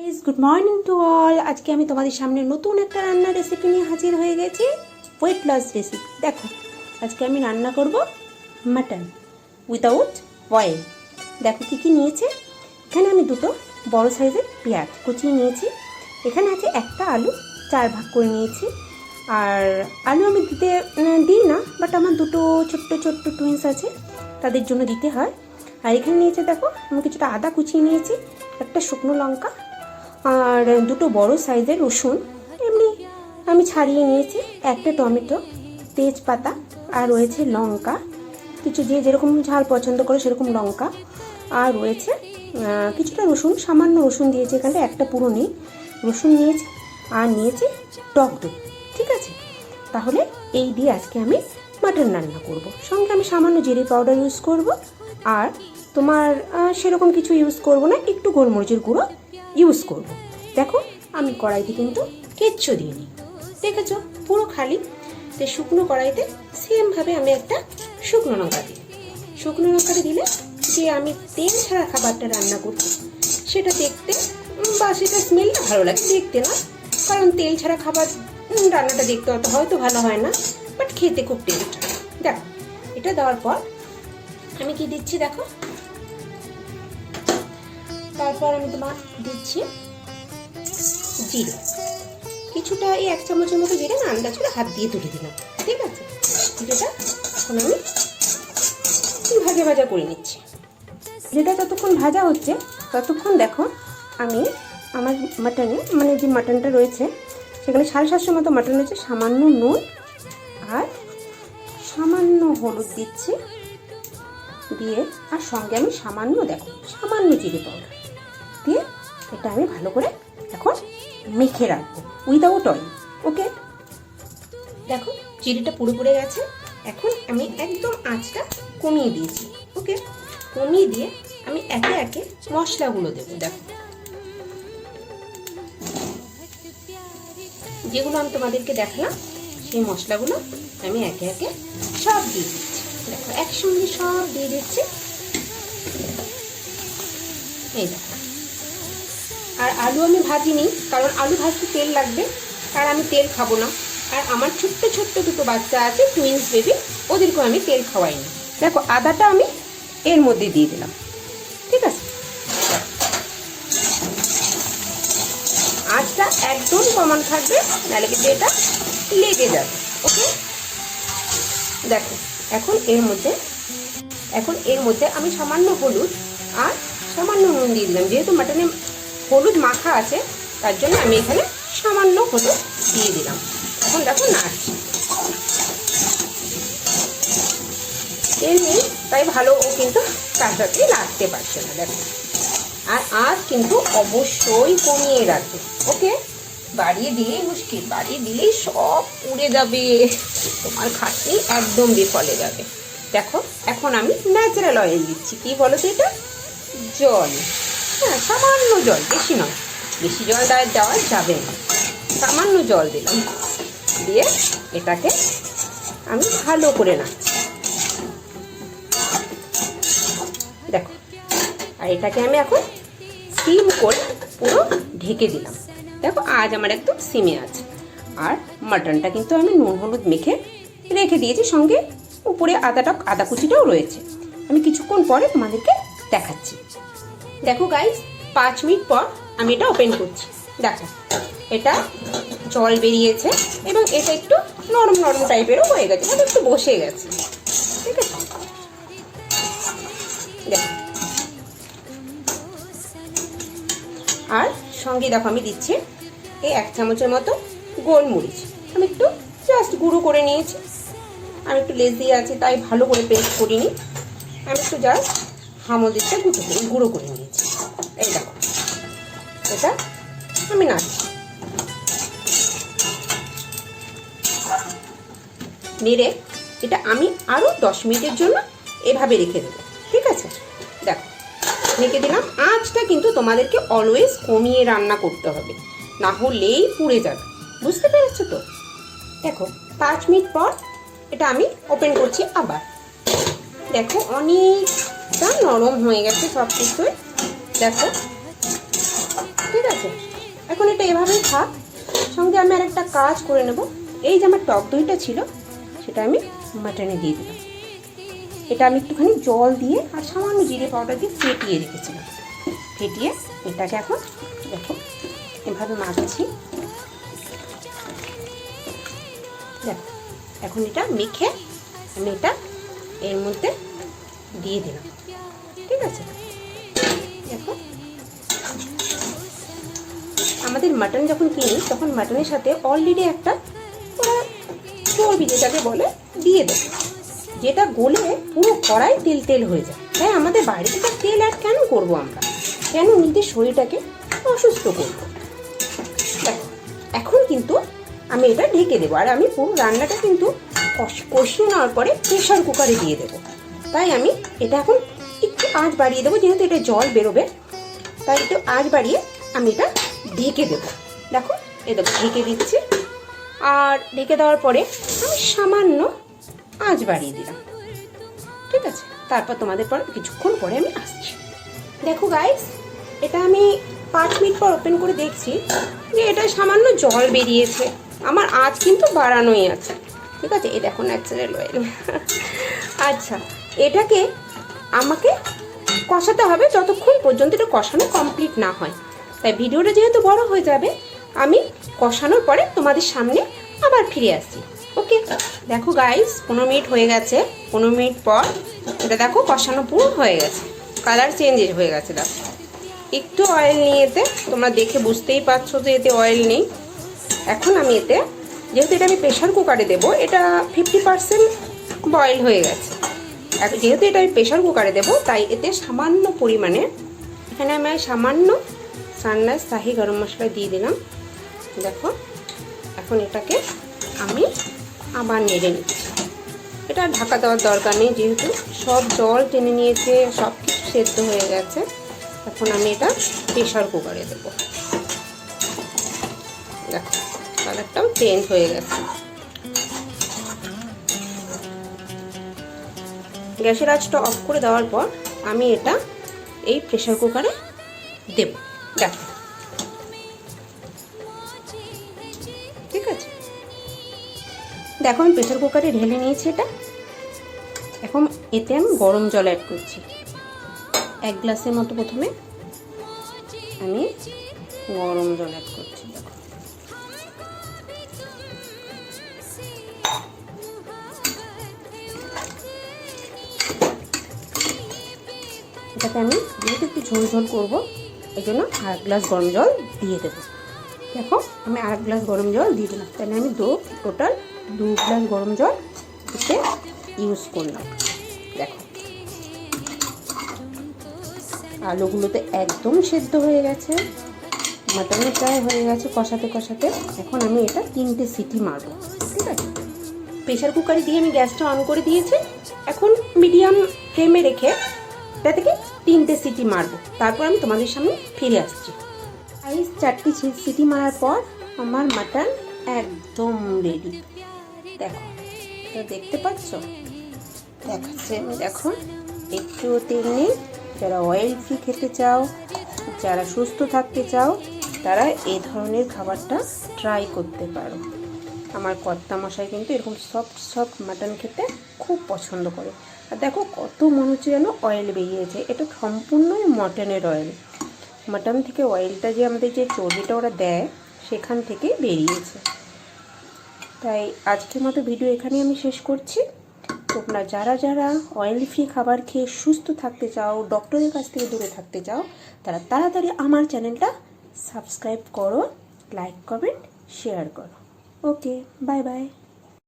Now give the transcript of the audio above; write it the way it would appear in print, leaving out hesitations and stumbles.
Good morning to all. আজকে আমি তোমাদের সামনে নতুন একটা রান্নার রেসিপি নিয়ে হাজির হয়ে গেছি, ওয়েট লস রেসিপি। দেখো, আজকে আমি রান্না করব মাটন উইদাউট অয়েল। দেখো কী কী নিয়েছে। এখানে আমি দুটো বড় সাইজের পেঁয়াজ কুচিয়ে নিয়েছি। এখানে আছে একটা আলু, 4 ভাগ করে নিয়েছি। আর আলু আমি দিই না, বাট আমার দুটো ছোট্ট ছোট্ট টুইন্স আছে, তাদের জন্য দিতে হয়। আর এখানে নিয়েছে দেখো, আমি কিছুটা আদা কুচিয়ে নিয়েছি, একটা শুকনো লঙ্কা, আর দুটো বড় সাইজের রসুন এমনি আমি ছাড়িয়ে নিয়েছি, একটা টমেটো, তেজপাতা, আর রয়েছে লঙ্কা, কিছু যে যেরকম ঝাল পছন্দ করে সেরকম লঙ্কা, আর রয়েছে কিছুটা রসুন, সামান্য রসুন দিয়েছি এখানে, একটা পুরো নেই, রসুন নিয়েছি, আর নিয়েছি টক দই। ঠিক আছে, তাহলে এই দিয়ে আজকে আমি মাটন রান্না করব। সঙ্গে আমি সামান্য জিরে পাউডার ইউজ করব, আর তোমার সেরকম কিছু ইউজ করব না, একটু গোলমরিচের গুঁড়ো ইউজ করব। দেখো, আমি কড়াইতে কিন্তু কিচ্ছু দিইনি, দেখেছো, পুরো খালি। তো শুকনো কড়াইতে সেমভাবে আমি একটা শুকনো লঙ্কা দিই। শুকনো লঙ্কাটা দিলে যে আমি তেল ছাড়া খাবারটা রান্না করছি সেটা দেখতে বা সেটা স্মেলটা ভালো লাগে, দেখতে না, কারণ তেল ছাড়া খাবার রান্নাটা দেখতে অত হয়তো ভালো হয় না, বাট খেতে খুব টেস্ট। দেখো, এটা দেওয়ার পর আমি কি দিচ্ছি দেখো, তারপর আমি তোমার দিচ্ছি জিরে, কিছুটা এই 1 চামচের মতো জিরে না আন্দাজ করে হাত দিয়ে তুলে দিলাম। ঠিক আছে, জিরেটা এখন আমি ভাজা ভাজা করে নিচ্ছি। যেটা যতক্ষণ ভাজা হচ্ছে ততক্ষণ দেখো আমি আমার মাটনে, মানে যে মাটনটা রয়েছে সেখানে 750 মতো মাটন রয়েছে, সামান্য নুন আর সামান্য হলুদ দিচ্ছি, দিয়ে আর সঙ্গে আমি সামান্য জিরে পাউডার দিয়ে এটা আমি ভালো করে এখন মেখে রাখবো উইদাউট অয়েল। ওকে, দেখো জিরেটা পুরো পড়ে গেছে। এখন আমি একদম আঁচটা কমিয়ে দিয়েছি। ওকে, কমিয়ে দিয়ে আমি একে একে মশলাগুলো দেবো। দেখো, যেগুলো আমি তোমাদেরকে দেখালাম সেই মশলাগুলো আমি একে একে সব দিয়ে দিচ্ছি। দেখো, একসঙ্গে সব দিয়ে দিচ্ছি। এই দেখো, আর আলু আমি ভাজিনি, কারণ আলু ভাজতে তেল লাগবে, আর আমি তেল খাবো না। আর আমার ছোট্ট ছোট্ট দুটো বাচ্চা আছে, টুইন্স বেবি, ওদেরকেও আমি তেল খাওয়াইনি। দেখো, আদাটা আমি এর মধ্যে দিয়ে দিলাম। ঠিক আছে, আঁচটা একদম কমান থাকবে, নাহলে কিন্তু এটা লেগে যাবে। ওকে, দেখো এখন এর মধ্যে আমি সামান্য হলুদ আর সামান্য নুন দিয়ে দিলাম। যেহেতু মাটনে হলুদ মাখা আছে তার জন্য আমি এখানে সামান্য হলুদ দিয়ে দিলাম। এখন দেখো নাড়ছি, তেল নেই তাই ভালো ও কিন্তু তার সাথে নাড়তে পারছে না। দেখো, আর আঁচ কিন্তু অবশ্যই কমিয়ে রাখবে। ওকে, বাড়িয়ে দিলেই মুশকিল, বাড়িয়ে দিলেই সব উড়ে যাবে, তোমার খাটনি একদম বিফলে যাবে। দেখো, এখন আমি ন্যাচারাল অয়েল দিচ্ছি। কি বলো তো, এটা জল, হ্যাঁ সামান্য জল, বেশি নয়, বেশি জল দেওয়া যাবে না, সামান্য জল দিলাম, দিয়ে এটাকে আমি ভালো করে নাড়ছি। দেখো, আর এটাকে আমি এখন সিম করে পুরো ঢেকে দিলাম। দেখো, আজ আমার একদম সিমে আছে। আর মাটনটা কিন্তু আমি নুন হলুদ মেখে রেখে দিয়েছি, সঙ্গে উপরে আদা কুচিটাও রয়েছে। আমি কিছুক্ষণ পরে তোমাদেরকে দেখাচ্ছি। দেখো গাইস, 5 মিনিট পর আমি এটা ওপেন করছি। দেখো, এটা জল বেরিয়েছে এবং এটা একটু নরম নরম টাইপেরও হয়ে গেছে, মানে একটু বসে গেছে। ঠিক আছে, দেখো, আর সঙ্গে দেখো আমি দিচ্ছি এই 1 চামচের মতো গোলমরিচ, আমি একটু জাস্ট গুঁড়ো করে নিয়েছি। আমি একটু লেজি আছি তাই ভালো করে পেস্ট করিনি, আমি একটু জাস্ট হামদিরটা গুঁড়ো করে নিয়েছি। এই দেখো, এটা আমি নাড়ছি, নেড়ে এটা আমি আরও 10 মিনিটের জন্য এভাবে রেখে দেবো। ঠিক আছে, দেখো রেখে দিলাম। আঁচটা কিন্তু তোমাদেরকে অলওয়েজ কমিয়ে রান্না করতে হবে, না হলেই পুড়ে যাবে, বুঝতে পেরেছো তো? দেখো, 5 মিনিট পর এটা আমি ওপেন করছি আবার। দেখো, অনেকটা নরম হয়ে গেছে সব কিছুই। দেখো, ঠিক আছে, এখন এটা এভাবেই থাক। সঙ্গে আমি আর একটা কাজ করে নেব। এই যে আমার টক দইটা ছিল সেটা আমি মাটনে দিয়ে দিলাম। এটা আমি একটুখানি জল দিয়ে আর সামান্য জিরে পাউডার দিয়ে ফেটিয়ে রেখেছিলাম। ফেটিয়ে এটাকে এখন দেখো এভাবে মাখাচ্ছি। দেখো এখন এটা মেখে আমি এটা এর মধ্যে দিয়ে দিলাম। ঠিক আছে, দেখো আমাদের মাটন যখন কিনি তখন মাটনের সাথে অলরেডি একটা চর্বি যেটাকে বলে দিয়ে দেবো, যেটা গলে পুরো কড়াই তেল তেল হয়ে যায়। তাই আমাদের বাড়িতে তো তেল অ্যাড কেন করবো আমরা, কেন নিজের শরীরটাকে অসুস্থ করবো। দেখো এখন কিন্তু আমি এটা ঢেকে দেবো, আর আমি পুরো রান্নাটা কিন্তু কষিয়ে নেওয়ার পরে প্রেশার কুকারে দিয়ে দেবো। তাই আমি এটা এখন একটু আঁচ বাড়িয়ে দেবো, যেহেতু এটা জল বেরোবে তাই একটু আঁচ বাড়িয়ে আমি এটা ঢেকে দেবো। দেখো এই দেখো ঢেকে দিচ্ছি, আর ঢেকে দেওয়ার পরে আমি সামান্য আঁচ বাড়িয়ে দিলাম। ঠিক আছে, তারপর তোমাদের পর কিছুক্ষণ পরে আমি আসছি। দেখো গাইস, এটা আমি 5 মিনিট পর ওপেন করে দেখছি যে এটা সামান্য জল বেরিয়েছে। আমার আঁচ কিন্তু বাড়ানোই আছে। ঠিক আছে, এই দেখো ন্যাচারাল অয়েল। আচ্ছা, এটাকে আমাকে কষাতে হবে যতক্ষণ পর্যন্ত এটা কষানো কমপ্লিট না হয়। তাই ভিডিওটা যেহেতু বড় হয়ে যাবে, আমি কষানোর পরে তোমাদের সামনে আবার ফিরে আসছি। ওকে, দেখো গাইস 15 মিনিট হয়ে গেছে। 15 মিনিট পর এটা দেখো কষানো পুরো হয়ে গেছে, কালার চেঞ্জ হয়ে গেছে। দেখো একটু অয়েল নিয়ে এতে তোমরা দেখে বুঝতেই পারছো যে এতে অয়েল নেই। এখন আমি এতে, যেহেতু এটা আমি প্রেশার কুকারে দেবো, এটা 50% বয়েল হয়ে গেছে। যেহেতু এটা আমি প্রেশার কুকারে দেবো তাই এতে সামান্য পরিমাণে, এখানে আমি সামান্য সানরাইজ শাহি গরম মশলা দিয়ে দিলাম। দেখো এখন এটাকে আমি আবার নেড়ে নিচ্ছি। এটা ঢাকা দেওয়ার দরকার নেই, যেহেতু সব জল টেনে নিয়েছে, সব কিছু সেদ্ধ হয়ে গেছে। এখন আমি এটা প্রেশার কুকারে দেবো। দেখো কালারটাও চেঞ্জ হয়ে গেছে। গ্যাসের আঁচটা অফ করে দেওয়ার পর আমি এটা এই প্রেশার কুকারে দেব। দেখো ঠিক আছে, দেখো আমি প্রেশার কুকারে ঢেলে নিয়েছি এটা। এখন এতে আমি গরম জল অ্যাড করছি 1 গ্লাসের মতো। প্রথমে আমি গরম জল অ্যাড করছি। দেখো এটাকে আমি যেহেতু একটু ঝোল ঝোল করবো এই জন্য 1 গ্লাস গরম জল দিয়ে দেবো। দেখো আমি 1 গ্লাস গরম জল দিয়ে দিলাম, তাহলে আমি টোটাল 2 গ্লাস গরম জল এতে ইউজ করলাম। দেখো আলুগুলো তো একদম সেদ্ধ হয়ে গেছে, মাটনও প্রায় হয়ে গেছে কষাতে কষাতে। এখন আমি এটা 3টে সিটি মারবো। ঠিক আছে, প্রেশার কুকারে দিয়ে আমি গ্যাসটা অন করে দিয়েছি। এখন মিডিয়াম ফ্লেমে রেখে এটা থেকে 3টে সিটি মারবো, তারপর আমি তোমাদের সামনে ফিরে আসছি। 4টি সিটি মারার পর আমার মাটন একদম রেডি। দেখো এটা দেখতে পাচ্ছ, দেখাচ্ছে আমি। দেখো একটুও তেল নেই। যারা অয়েল ফ্রি খেতে চাও, যারা সুস্থ থাকতে চাও, তারা এই ধরনের খাবারটা ট্রাই করতে পারো। আমার কর্তা মশাই কিন্তু এরকম সফট সফট মাটন খেতে খুব পছন্দ করে। আর দেখো কত মনে হচ্ছে যেন অয়েল বেরিয়েছে, এটা সম্পূর্ণই মটনের অয়েল। মাটন থেকে অয়েলটা যে আমাদের যে চর্বিটা ওরা দেয় সেখান থেকে বেরিয়েছে। তাই আজকের মতো ভিডিও এখানেই আমি শেষ করছি। তোমরা যারা যারা অয়েল ফ্রি খাবার খেয়ে সুস্থ থাকতে চাও, ডক্টরের কাছ থেকে দূরে থাকতে চাও, তারা তাড়াতাড়ি আমার চ্যানেলটা সাবস্ক্রাইব করো, লাইক কমেন্ট শেয়ার করো। ওকে, বাই বাই।